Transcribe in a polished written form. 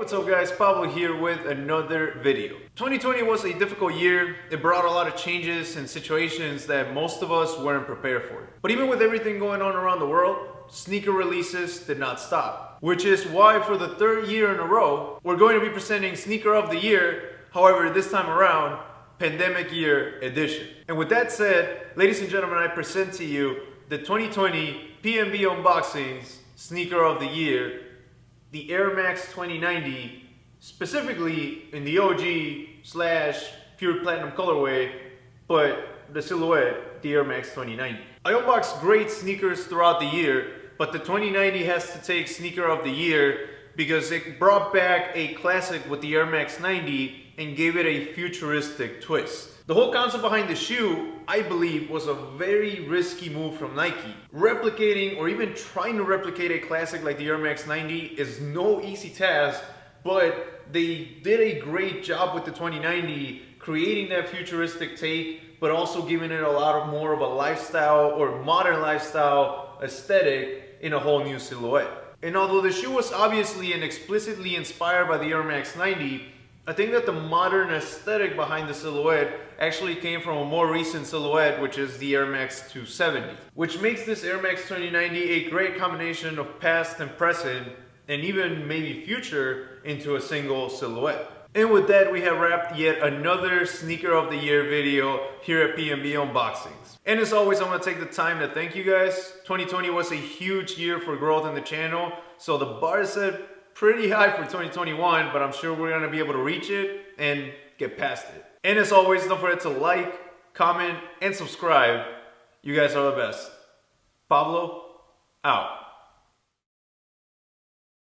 What's up guys, Pablo here with another video. 2020 was a difficult year. It brought a lot of changes and situations that most of us weren't prepared for. But even with everything going on around the world, sneaker releases did not stop. Which is why for the third year in a row, we're going to be presenting Sneaker of the Year, however this time around, Pandemic Year Edition. And with that said, ladies and gentlemen, I present to you the 2020 PNB Unboxings Sneaker of the Year, the Air Max 2090, specifically in the OG/pure platinum colorway, but the silhouette, the Air Max 2090. I unboxed great sneakers throughout the year, but the 2090 has to take Sneaker of the Year because it brought back a classic with the Air Max 90 and gave it a futuristic twist. The whole concept behind the shoe, I believe, was a very risky move from Nike. Replicating or even trying to replicate a classic like the Air Max 90 is no easy task, but they did a great job with the 2090, creating that futuristic take, but also giving it a lot more of a lifestyle or modern lifestyle aesthetic in a whole new silhouette. And although the shoe was obviously and explicitly inspired by the Air Max 90, I think that the modern aesthetic behind the silhouette actually came from a more recent silhouette, which is the Air Max 270, which makes this Air Max 2090 a great combination of past and present, and even maybe future, into a single silhouette. And with that, we have wrapped yet another Sneaker of the Year video here at PNB Unboxings. And as always, I want to take the time to thank you guys. 2020 was a huge year for growth in the channel, so the bar is set pretty high for 2021, but I'm sure we're going to be able to reach it and get past it. And as always, don't forget to like, comment, and subscribe. You guys are the best. Pablo, out.